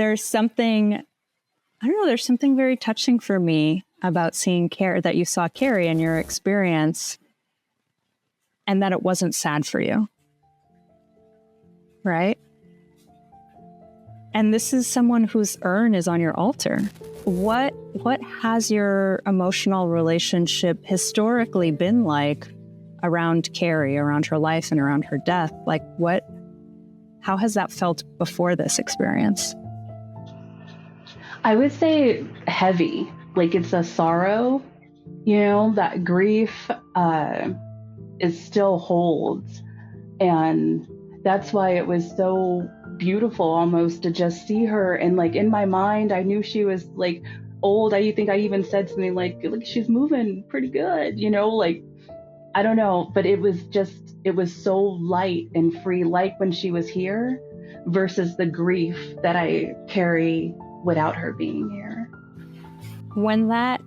there's something, I don't know, there's something very touching for me about seeing that you saw Carrie in your experience, and that it wasn't sad for you. Right? And this is someone whose urn is on your altar. What has your emotional relationship historically been like around Carrie, around her life and around her death? Like how has that felt before this experience? I would say heavy, like it's a sorrow, that grief is still holds. And that's why it was so beautiful almost to just see her. And like in my mind, I knew she was like old. I think I even said something like she's moving pretty good, like, I don't know, but it was so light and free, like when she was here versus the grief that I carry without her being here. When that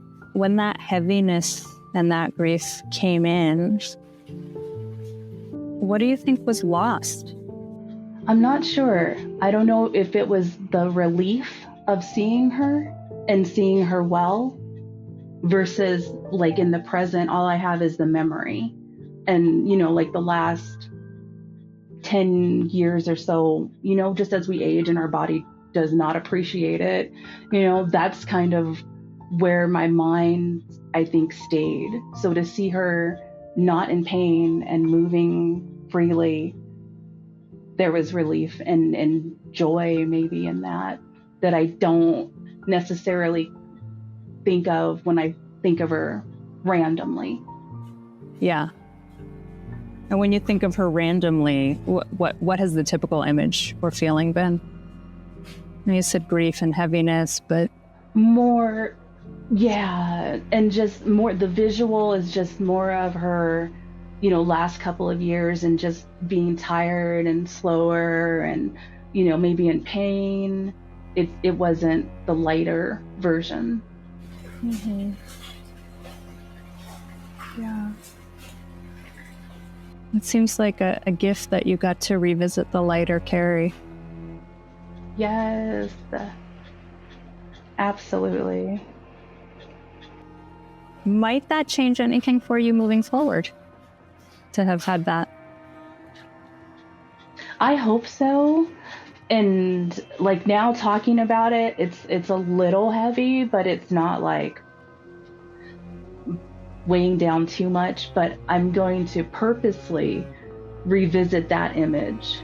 heaviness and that grief came in, what do you think was lost? I'm not sure. I don't know if it was the relief of seeing her and seeing her well versus like in the present, all I have is the memory. And, like the last 10 years or so, just as we age and our body does not appreciate it, that's kind of where my mind, I think, stayed. So to see her not in pain and moving freely, there was relief and joy maybe in that I don't necessarily think of when I think of her randomly. Yeah. And when you think of her randomly, what has the typical image or feeling been? You said grief and heaviness, but more, yeah, and just more, the visual is just more of her, last couple of years and just being tired and slower and, maybe in pain. It wasn't the lighter version. Mm-hmm. Yeah. It seems like a gift that you got to revisit the lighter Carrie. Yes, absolutely. Might that change anything for you moving forward to have had that? I hope so. And like now talking about it, it's a little heavy, but it's not like weighing down too much. But I'm going to purposely revisit that image,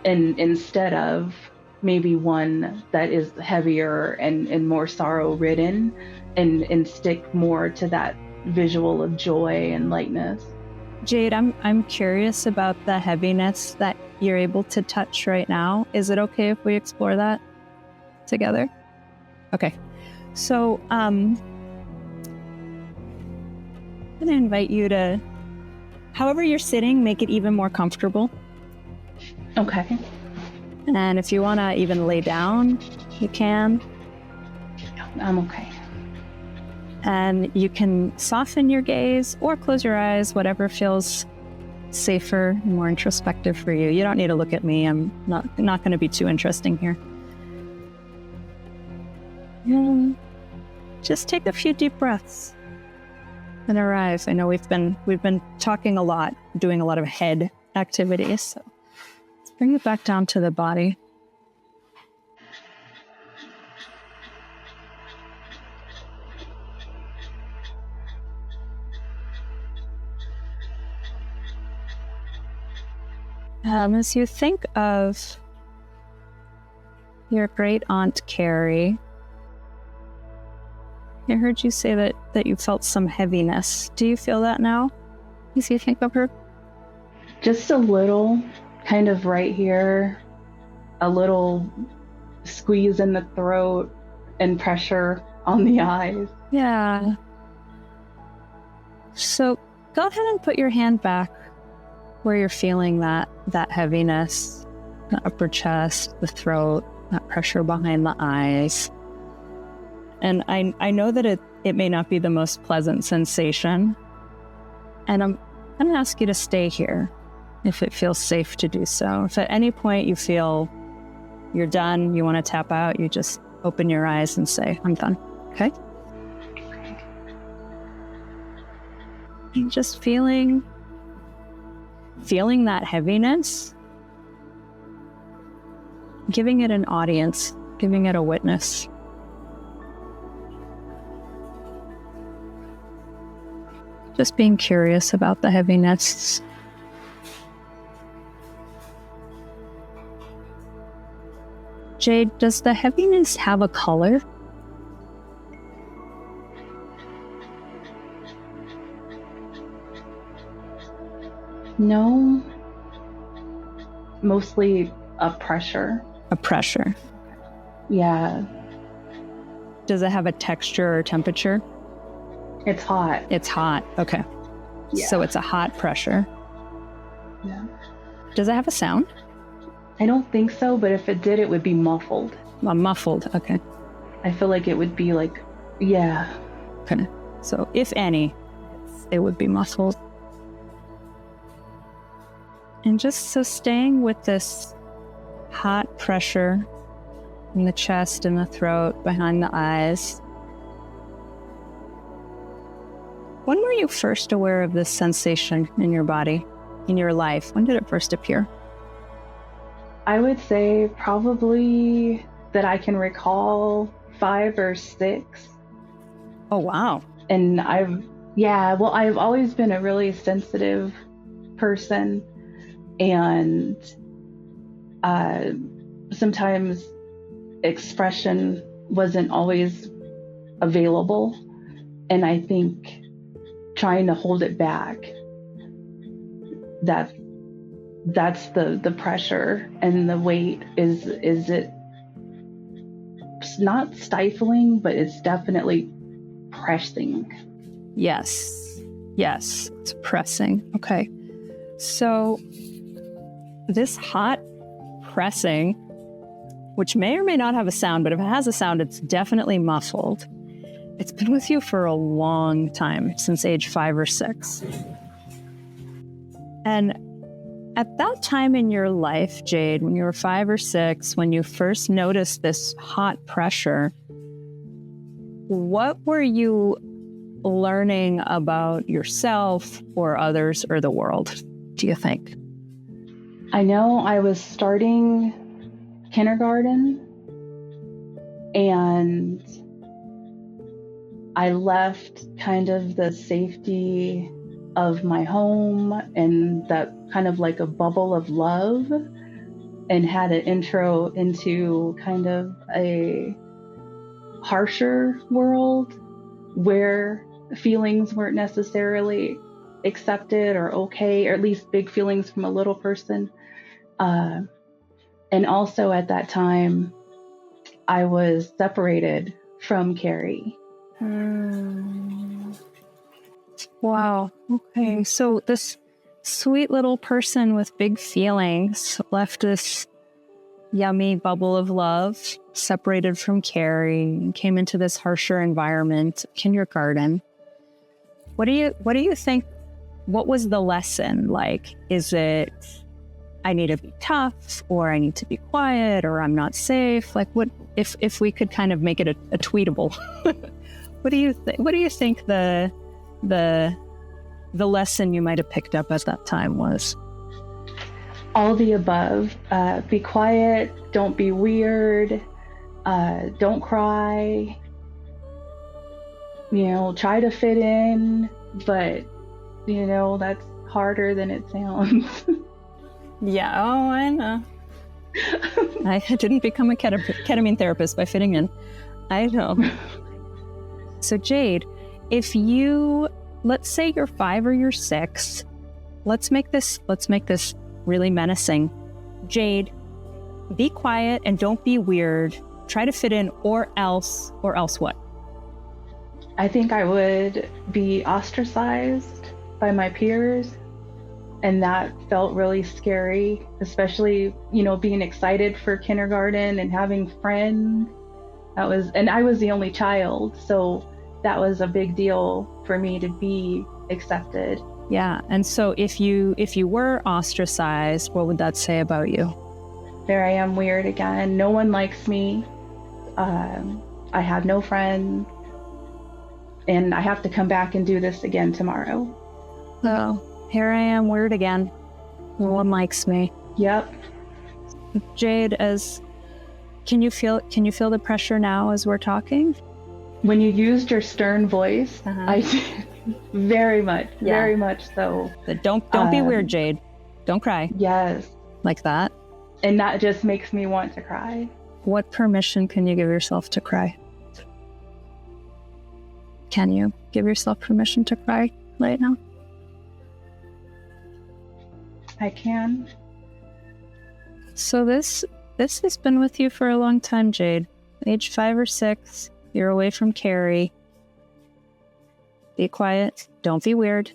and instead of maybe one that is heavier and more sorrow ridden, and stick more to that visual of joy and lightness. Jade, I'm curious about the heaviness that you're able to touch right now. Is it okay if we explore that together? Okay. So I'm going to invite you to, however you're sitting, make it even more comfortable. Okay. And if you want to even lay down, you can. I'm okay. And you can soften your gaze or close your eyes, whatever feels safer and more introspective for you. You don't need to look at me. I'm not going to be too interesting here. And just take a few deep breaths and arrive. I know we've been talking a lot, doing a lot of head activities. So let's bring it back down to the body. As you think of your great aunt Carrie, I heard you say that you felt some heaviness. Do you feel that now as you think of her? Just a little, kind of right here, a little squeeze in the throat and pressure on the eyes. Yeah. So go ahead and put your hand back where you're feeling that heaviness, the upper chest, the throat, that pressure behind the eyes. And I know that it may not be the most pleasant sensation. And I'm going to ask you to stay here if it feels safe to do so. If at any point you feel you're done, you want to tap out, you just open your eyes and say, I'm done. Okay? And just feeling that heaviness, giving it an audience, giving it a witness. Just being curious about the heaviness. Jade, does the heaviness have a color? No. Mostly a pressure. A pressure. Yeah. Does it have a texture or temperature? It's hot. It's hot. Okay. Yeah. So it's a hot pressure. Yeah. Does it have a sound? I don't think so, but if it did, it would be muffled. Muffled. Okay. I feel like it would be like, yeah. Okay. So if any, it would be muffled. And just so staying with this hot pressure in the chest and the throat, behind the eyes. When were you first aware of this sensation in your body, in your life? When did it first appear? I would say probably that I can recall 5 or 6. Oh, wow. And I've always been a really sensitive person. And sometimes expression wasn't always available. And I think trying to hold it back, that's the pressure and the weight. Is it not stifling, but it's definitely pressing. Yes, it's pressing. Okay. So this hot pressing, which may or may not have a sound, but if it has a sound, it's definitely muffled. It's been with you for a long time, since age 5 or 6. And at that time in your life, Jade, when you were 5 or 6, when you first noticed this hot pressure, what were you learning about yourself or others or the world, do you think? I know I was starting kindergarten, and I left kind of the safety of my home and that kind of like a bubble of love, and had an intro into kind of a harsher world where feelings weren't necessarily accepted or okay, or at least big feelings from a little person. And also at that time, I was separated from Carrie. Wow. Okay. So this sweet little person with big feelings left this yummy bubble of love, separated from Carrie, and came into this harsher environment, kindergarten. What do you think? What was the lesson like? Is it, I need to be tough, or I need to be quiet, or I'm not safe? Like, what if we could kind of make it a tweetable? What do you think? What do you think the lesson you might have picked up at that time was? All the above. Be quiet. Don't be weird. Don't cry. Try to fit in, but that's harder than it sounds. Yeah. Oh, I know. I didn't become a ketamine therapist by fitting in. I know. So Jade, if let's say you're 5 or you're 6, let's make this really menacing. Jade, be quiet and don't be weird. Try to fit in, or else what? I think I would be ostracized by my peers, and that felt really scary, especially, being excited for kindergarten and having friends. And I was the only child, so that was a big deal for me to be accepted. Yeah. And so if you were ostracized, what would that say about you? There I am, weird again. No one likes me. I have no friends. And I have to come back and do this again tomorrow. So here I am, weird again. No one likes me. Yep. Jade, can you feel the pressure now as we're talking? When you used your stern voice, I did. Very much so. But don't be weird, Jade. Don't cry. Yes. Like that. And that just makes me want to cry. What permission can you give yourself to cry? Can you give yourself permission to cry right now? I can. So this has been with you for a long time, Jade. Age 5 or 6, you're away from Carrie. Be quiet. Don't be weird.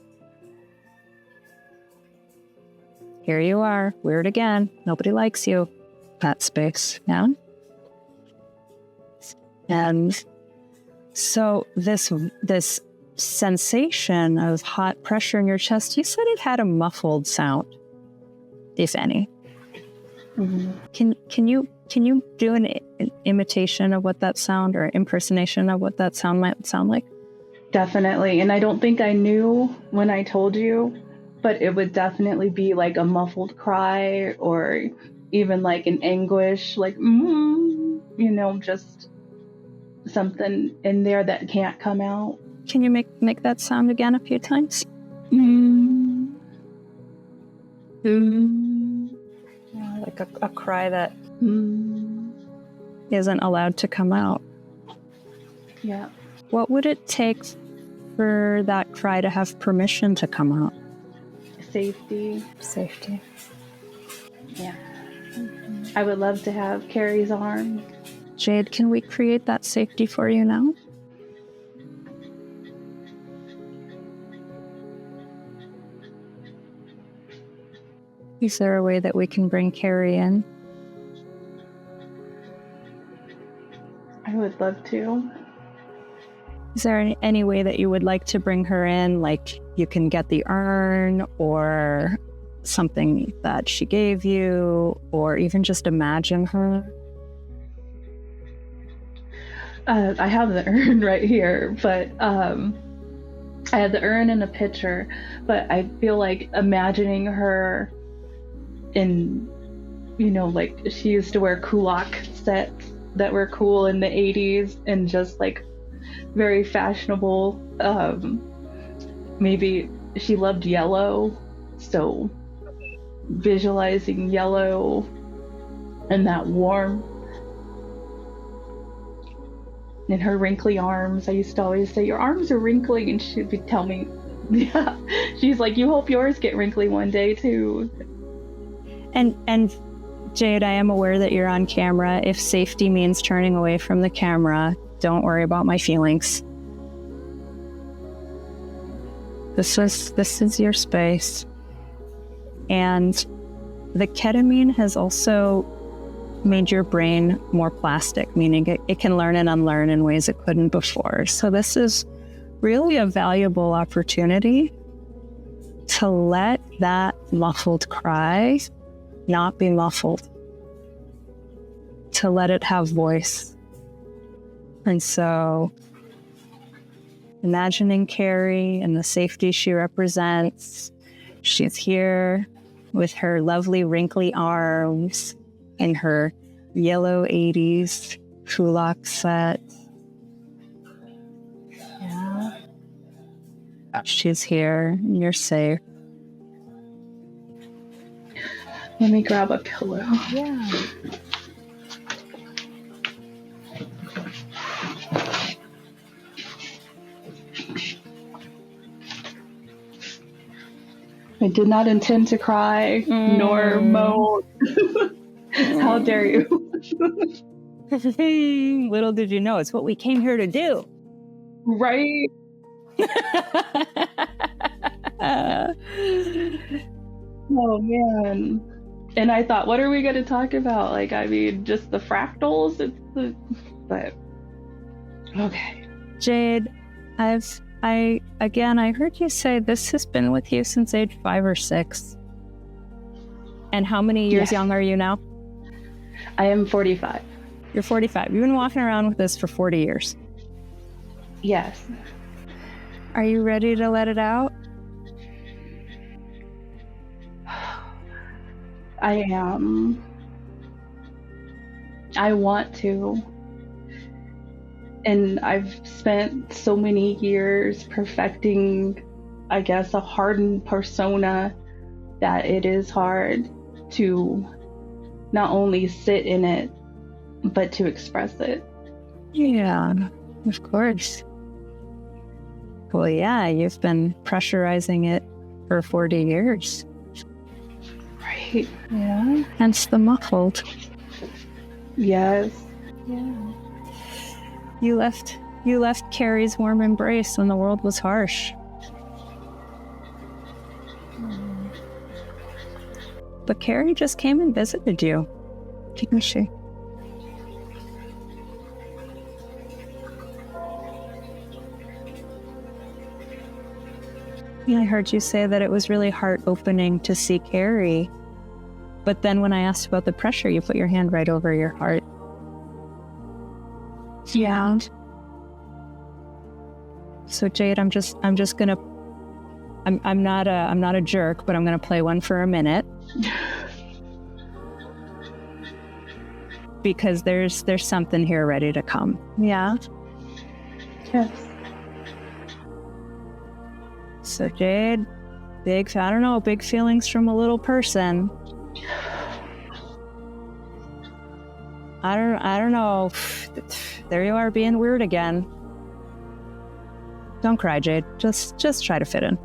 Here you are, weird again. Nobody likes you. That space. Yeah. And so this sensation of hot pressure in your chest, you said it had a muffled sound, if any. Mm-hmm. Can you do an imitation of what that sound, or impersonation of what that sound might sound like? Definitely. And I don't think I knew when I told you, but it would definitely be like a muffled cry, or even like an anguish, like, just something in there that can't come out. Can you make that sound again a few times? Like a cry that isn't allowed to come out. Yeah. What would it take for that cry to have permission to come out? Safety. Yeah. Mm-hmm. I would love to have Carrie's arms. Jade, can we create that safety for you now? Is there a way that we can bring Carrie in? I would love to. Is there any way that you would like to bring her in? Like you can get the urn, or something that she gave you, or even just imagine her? I have the urn right here, but I have the urn in a picture, but I feel like imagining her in, like she used to wear kulak sets that were cool in the 80s and just like very fashionable. Maybe she loved yellow, so visualizing yellow and that warm. In her wrinkly arms, I used to always say, "Your arms are wrinkly," and she would tell me, "Yeah." She's like, "You hope yours get wrinkly one day too." And Jade, I am aware that you're on camera. If safety means turning away from the camera, don't worry about my feelings. This is your space. And the ketamine has also made your brain more plastic, meaning it can learn and unlearn in ways it couldn't before. So this is really a valuable opportunity to let that muffled cry not be muffled, to let it have voice. And so imagining Carrie and the safety she represents, she's here with her lovely wrinkly arms in her yellow 80s kulak set. Yeah. She's here and you're safe. Let me grab a pillow. Yeah. I did not intend to cry nor moan. How dare you? Little did you know, it's what we came here to do. Right? Oh, man. And I thought, what are we going to talk about? Like, I mean, just the fractals? But, okay. Jade, I heard you say this has been with you since age 5 or 6. And how many years young are you now? I am 45. You're 45. You've been walking around with this for 40 years. Yes. Are you ready to let it out? I am. I want to. And I've spent so many years perfecting, I guess, a hardened persona that it is hard to not only sit in it, but to express it. Yeah, of course. Well, yeah, you've been pressurizing it for 40 years. Right. Yeah. Hence the muffled. Yes. Yeah. You left Carrie's warm embrace when the world was harsh. But Carrie just came and visited you, didn't she? Yeah, I heard you say that it was really heart-opening to see Carrie. But then when I asked about the pressure, you put your hand right over your heart. Yeah. So Jade, I'm not a jerk, but I'm gonna play one for a minute. Because there's something here ready to come. Yeah. Yes. So Jade, big feelings from a little person. I don't know. There you are being weird again. Don't cry, Jade. Just try to fit in.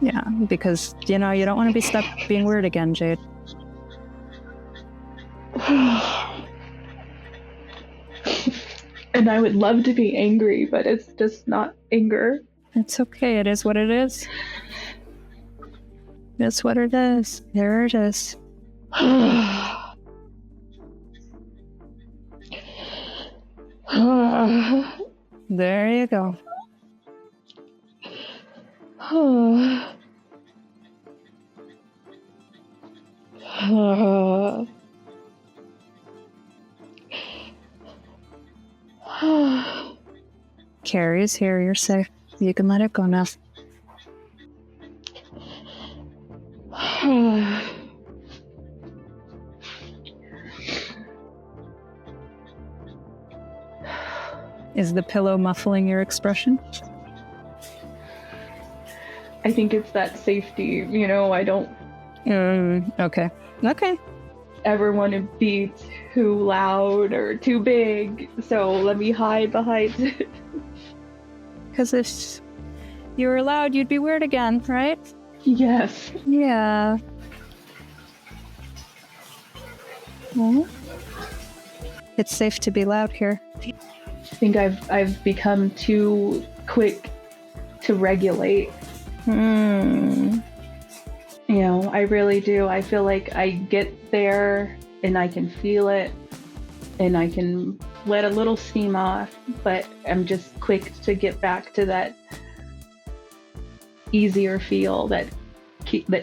Yeah, because, you don't want to be stuck being weird again, Jade. And I would love to be angry, but it's just not anger. It's okay. It is what it is. It's what it is. There it is. There you go. Carrie's here. You're safe. You can let it go now. Is the pillow muffling your expression? I think it's that safety, I don't Okay. ever want to be too loud or too big, so let me hide behind it. Because if you were loud, you'd be weird again, right? Yes. Yeah. Well, it's safe to be loud here. I think I've become too quick to regulate. I really do. I feel like I get there and I can feel it and I can let a little steam off, but I'm just quick to get back to that easier feel, that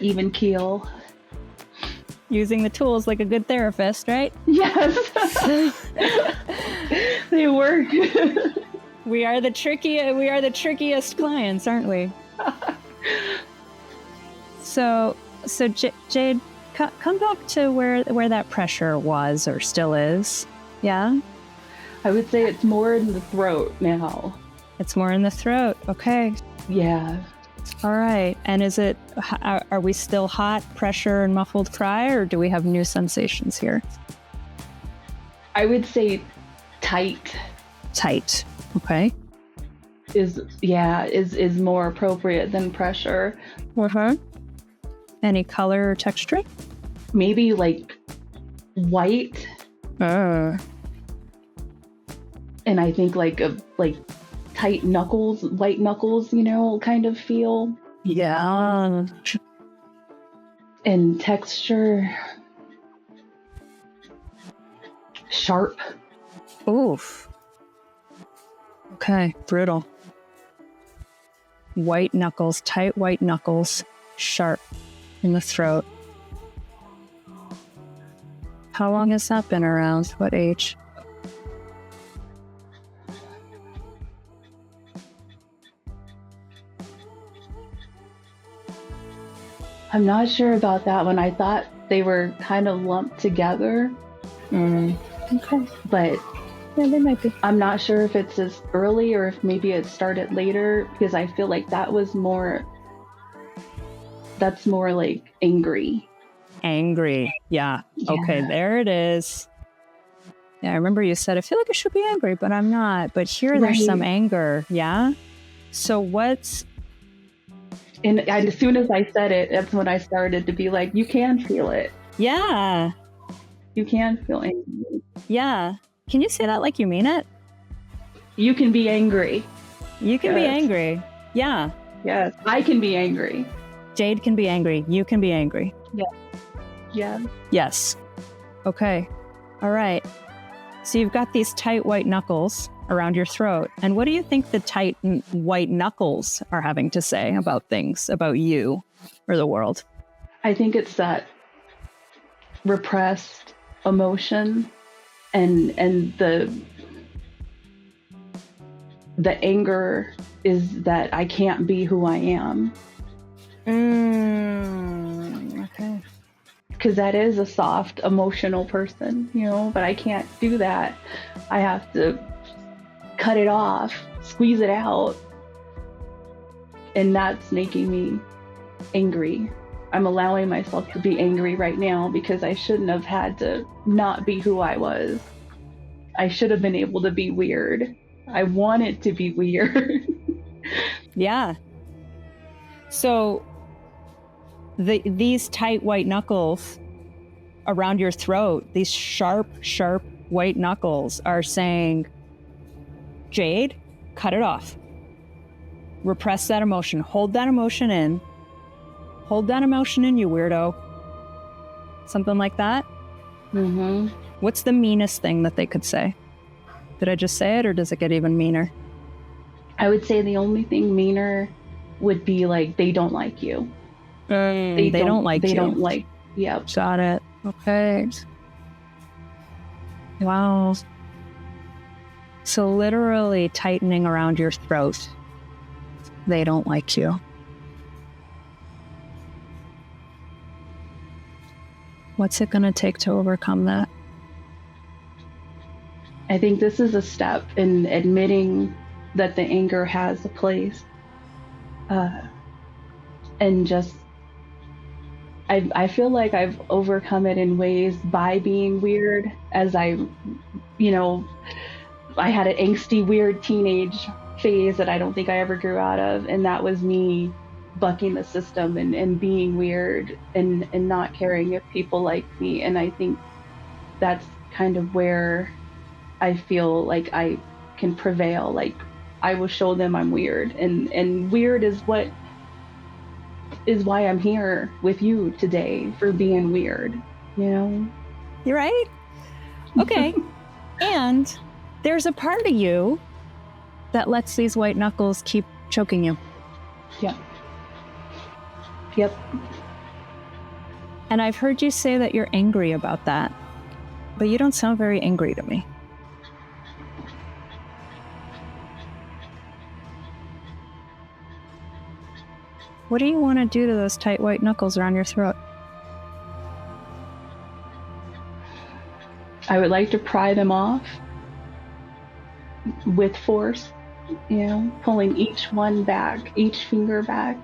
even keel. Using the tools like a good therapist, right? Yes. They work. We are the trickiest clients, aren't we? So Jade, come back to where that pressure was or still is. Yeah? I would say it's more in the throat now. It's more in the throat. Okay. Yeah. All right. And are we still hot, pressure, and muffled cry, or do we have new sensations here? I would say tight. Tight. Okay. Is more appropriate than pressure. Any color or texture? Maybe like white. And I think like tight knuckles, white knuckles, kind of feel. Yeah. And texture. Sharp. Oof. Okay, brutal. White knuckles, tight white knuckles, sharp in the throat. How long has that been around? What age? I'm not sure about that one. I thought they were kind of lumped together. Okay. But yeah, they might be. I'm not sure if it's as early or if maybe it started later, because I feel like that's more like angry. Angry. Yeah. Okay, there it is. Yeah, I remember you said, I feel like I should be angry, but I'm not. But here there's some anger. Yeah. So what's... And as soon as I said it, that's when I started to be like, you can feel it. Yeah. You can feel angry. Yeah. Can you say that like you mean it? You can be angry. You can be angry. Yeah. Yes. I can be angry. Jade can be angry. You can be angry. Yeah. Yeah. Yes. Okay. All right. So you've got these tight white knuckles around your throat. And what do you think the tight white knuckles are having to say about things, about you or the world? I think it's that repressed emotion and the anger is that I can't be who I am. Okay. Because that is a soft, emotional person, but I can't do that. I have to cut it off, squeeze it out. And that's making me angry. I'm allowing myself to be angry right now because I shouldn't have had to not be who I was. I should have been able to be weird. I wanted to be weird. Yeah. So these tight white knuckles around your throat, these sharp white knuckles are saying, Jade, cut it off. Repress that emotion. Hold that emotion in. Hold that emotion in, you weirdo. Something like that? Mm-hmm. What's the meanest thing that they could say? Did I just say it, or does it get even meaner? I would say the only thing meaner would be like, they don't like you. They don't like you. They don't like, yeah. Got it. Okay. Wow. So literally tightening around your throat. They don't like you. What's it going to take to overcome that? I think this is a step in admitting that the anger has a place. And just, I feel like I've overcome it in ways by being weird, as I had an angsty, weird teenage phase that I don't think I ever grew out of. And that was me bucking the system and being weird and not caring if people like me. And I think that's kind of where I feel like I can prevail. Like, I will show them I'm weird, and weird is why I'm here with you today, for being weird, You're right. Okay. And there's a part of you that lets these white knuckles keep choking you. Yeah. Yep. And I've heard you say that you're angry about that, but you don't sound very angry to me. What do you want to do to those tight white knuckles around your throat? I would like to pry them off with force, pulling each one back, each finger back.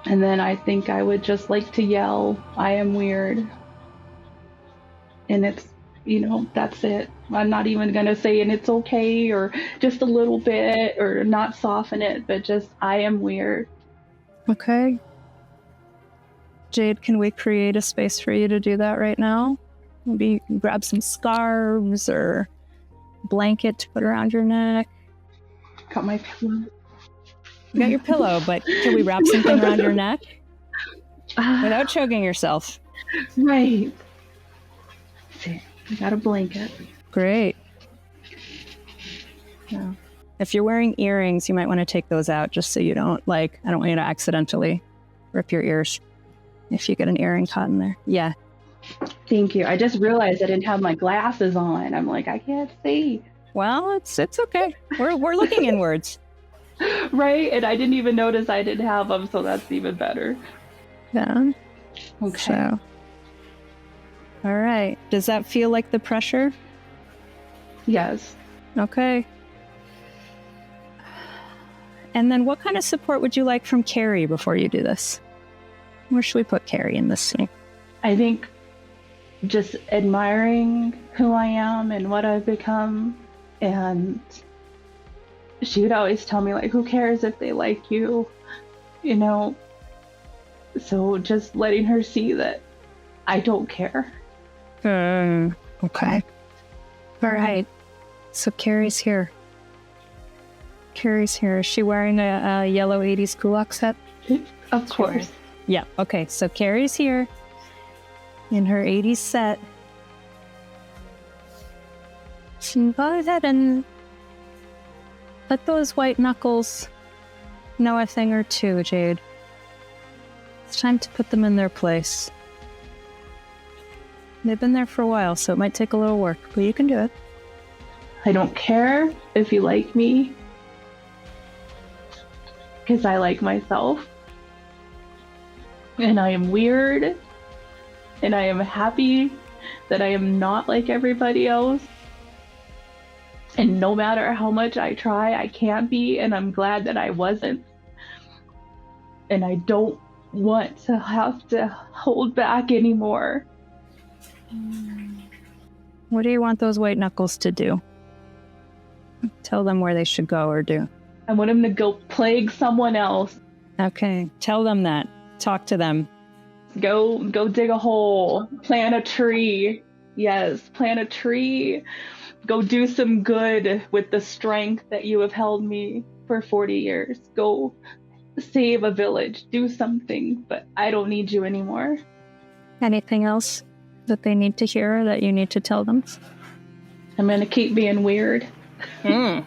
And then I think I would just like to yell, I am weird. And it's, that's it. I'm not even going to say, and it's okay, or just a little bit, or not soften it, but just, I am weird. Okay. Jade, can we create a space for you to do that right now? Maybe grab some scarves or blanket to put around your neck. Got my pillow. You got your pillow, but can we wrap something around your neck without choking yourself? Right. See, I got a blanket. Great. Yeah. If you're wearing earrings, you might want to take those out just so you don't, I don't want you to accidentally rip your ears. if you get an earring caught in there. Yeah. Thank you. I just realized I didn't have my glasses on. I'm like, I can't see. Well, it's okay. We're looking inwards. Right? And I didn't even notice I didn't have them, so that's even better. Yeah. Okay. So, all right. Does that feel like the pressure? Yes. Okay. And then what kind of support would you like from Carrie before you do this? Where should we put Carrie in this scene? I think just admiring who I am and what I've become. And she would always tell me, like, who cares if they like you? You know? So just letting her see that I don't care. Okay. All right. So Carrie's here. Carrie's here. Is she wearing a yellow 80s kulak set? Of course. Yeah. Okay. So Carrie's here in her 80s set. So go ahead and let those white knuckles know a thing or two, Jade. It's time to put them in their place. They've been there for a while, so it might take a little work, but you can do it. I don't care if you like me, because I like myself. And I am weird, and I am happy that I am not like everybody else. And no matter how much I try, I can't be, and I'm glad that I wasn't. And I don't want to have to hold back anymore. What do you want those white knuckles to do? Tell them where they should go or do. I want them to go plague someone else. Okay, tell them that. Talk to them. Go dig a hole. Plant a tree. Yes, plant a tree. Go do some good with the strength that you have held me for 40 years. Go save a village. Do something, but I don't need you anymore. Anything else that they need to hear or that you need to tell them? I'm going to keep being weird. Maybe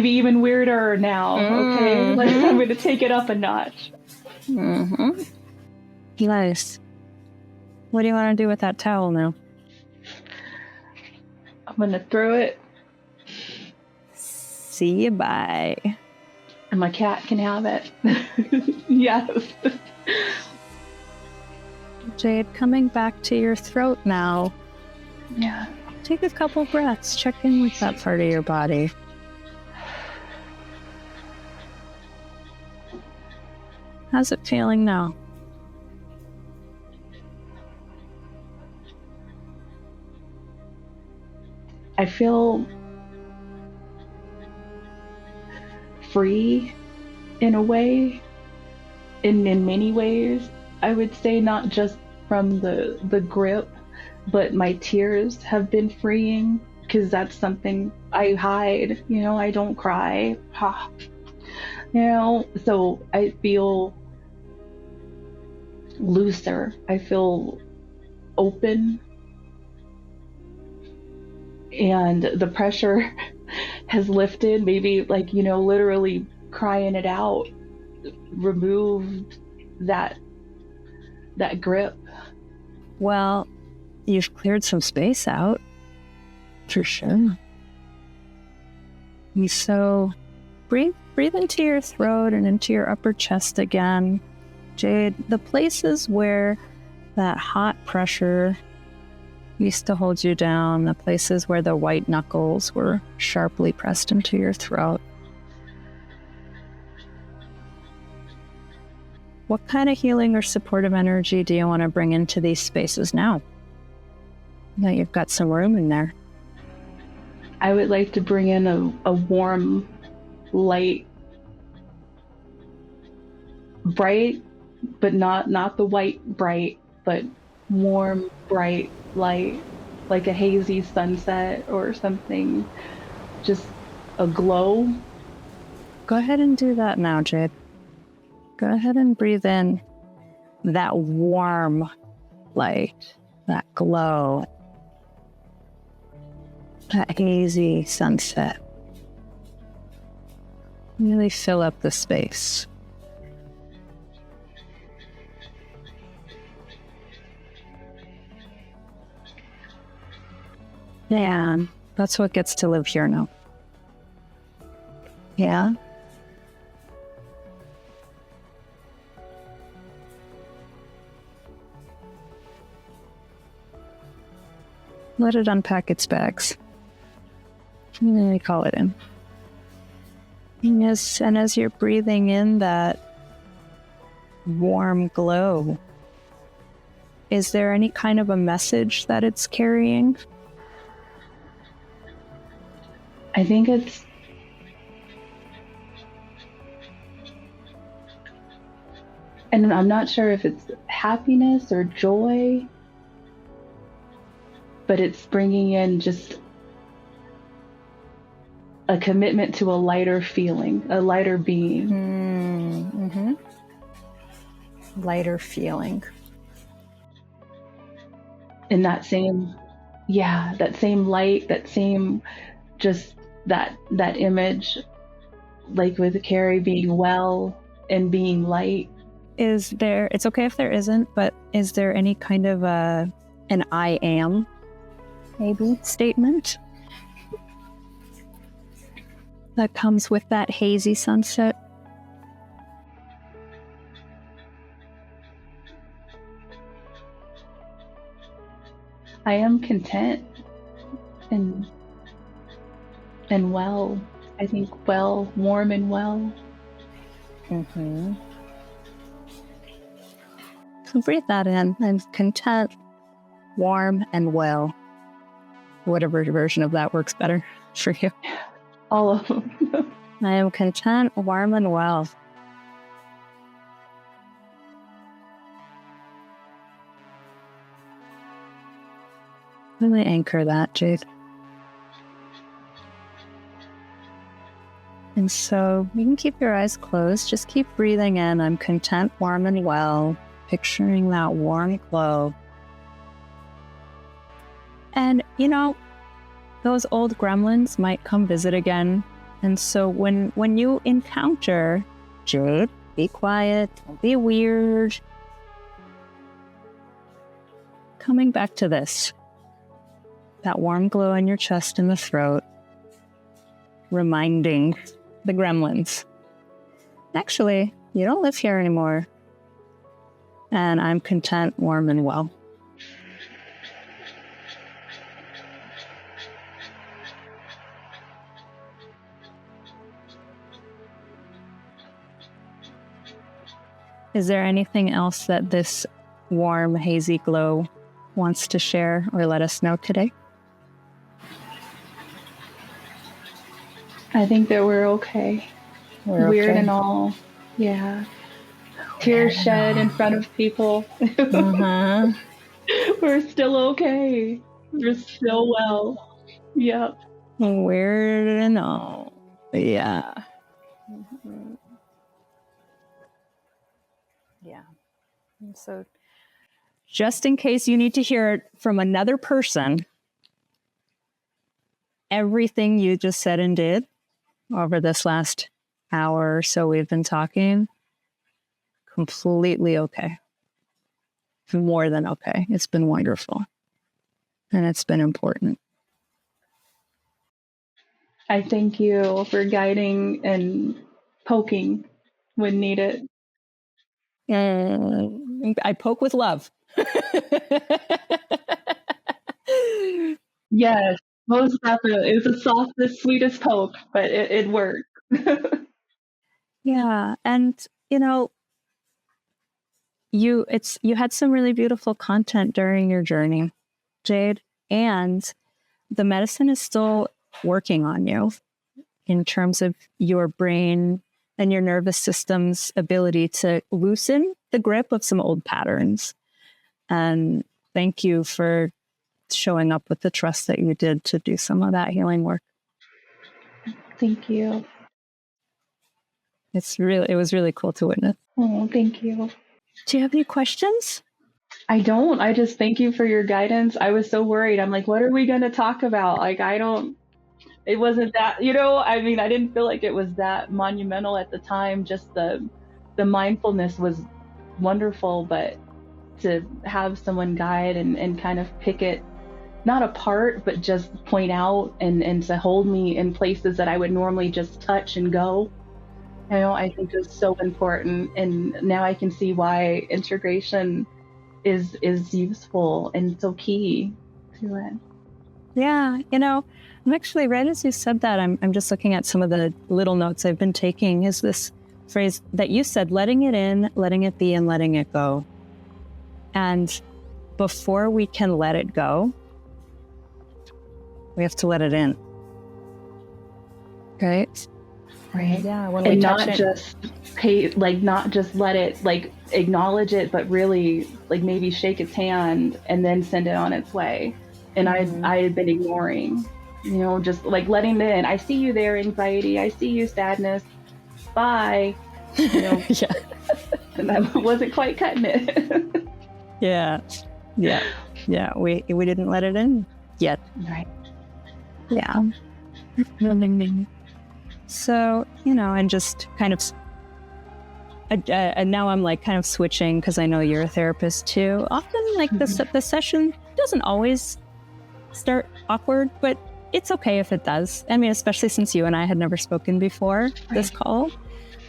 even weirder now, okay? Like, I'm going to take it up a notch. Nice. What do you want to do with that towel now? I'm going to throw it. See you, bye. And my cat can have it. Yes. Jade, coming back to your throat now. Yeah. Take a couple breaths. Check in with that part of your body. How's it feeling now? I feel free in a way, in many ways. I would say not just from the grip, but my tears have been freeing, because that's something I hide. You know, I don't cry. You know, so I feel looser. I feel open. And the pressure has lifted, maybe, like, you know, literally crying it out, removed that grip. Well, you've cleared some space out, for sure. And so breathe into your throat and into your upper chest again. Jade, the places where that hot pressure used to hold you down, the places where the white knuckles were sharply pressed into your throat. What kind of healing or supportive energy do you want to bring into these spaces now? Now you've got some room in there. I would like to bring in a warm light, bright, but not the white bright, but warm, bright light, like a hazy sunset or something, just a glow. Go ahead and do that now, Jade. Go ahead and breathe in that warm light, that glow, that hazy sunset. Really fill up the space. Yeah, that's what gets to live here now. Yeah. Let it unpack its bags. And then we call it in. Yes, and as you're breathing in that warm glow, is there any kind of a message that it's carrying? I think it's and I'm not sure if it's happiness or joy, but it's bringing in just a commitment to a lighter feeling, a lighter being. Mm-hmm. Lighter feeling. And that same light, that same, just that image, like with Carrie being well and being light. It's okay if there isn't, but is there any kind of an I am, maybe, statement that comes with that hazy sunset? I am content and well. I think well, warm and well. Mm-hmm. So breathe that in. I'm content, warm, and well. Whatever version of that works better for you. All of them. I am content, warm, and well. Really anchor that, Jade. And so you can keep your eyes closed. Just keep breathing in. I'm content, warm, and well. Picturing that warm glow. And, those old gremlins might come visit again. And so when you encounter Jade, be quiet, don't be weird. Coming back to this, that warm glow in your chest and the throat, reminding the gremlins, actually, you don't live here anymore. And I'm content, warm, and well. Is there anything else that this warm, hazy glow wants to share or let us know today? I think that we're okay. Weird okay. and all. Yeah. Tears shed in front of people. Uh-huh. We're still okay. We're still well. Yep. Weird and all. Yeah. Mm-hmm. Yeah. And so just in case you need to hear it from another person, everything you just said and did over this last hour or so we've been talking, completely okay. More than okay. It's been wonderful. And it's been important. I thank you for guiding and poking when needed. I poke with love. Yes, most definitely. It was the softest, sweetest poke, but it worked. Yeah. And, you had some really beautiful content during your journey, Jade, and the medicine is still working on you in terms of your brain and your nervous system's ability to loosen the grip of some old patterns. And thank you for showing up with the trust that you did to do some of that healing work. Thank you. It was really cool to witness. Oh, thank you. Do you have any questions? I don't. I just thank you for your guidance. I was so worried. I'm like, what are we going to talk about? Like, it wasn't that, I mean, I didn't feel like it was that monumental at the time. Just the mindfulness was wonderful, but to have someone guide and kind of pick it not apart, but just point out and to hold me in places that I would normally just touch and go. I think is so important. And now I can see why integration is useful and so key to it. Yeah, I'm actually, right as you said that, I'm just looking at some of the little notes I've been taking, is this phrase that you said, letting it in, letting it be, and letting it go. And before we can let it go, we have to let it in. Right? Right. Yeah. When and we not touch it, just not just let it acknowledge it, but really maybe shake its hand and then send it on its way. And I had been ignoring, just letting it in. I see you there, anxiety. I see you, sadness. Bye. Yeah. And I wasn't quite cutting it. Yeah. We didn't let it in yet. Right. Yeah. So, and just kind of, and now I'm kind of switching, because I know you're a therapist too. Often the session doesn't always start awkward, but it's okay if it does. I mean, especially since you and I had never spoken before this call.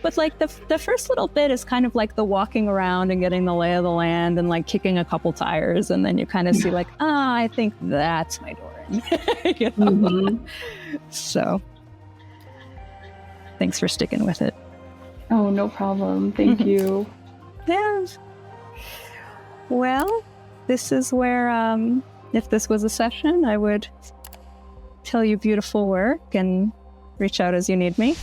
But the first little bit is kind of the walking around and getting the lay of the land and kicking a couple tires. And then you kind of see I think that's my door. So thanks for sticking with it. Oh, no problem. Thank you. Yeah. Well, this is where, if this was a session, I would tell you beautiful work and reach out as you need me.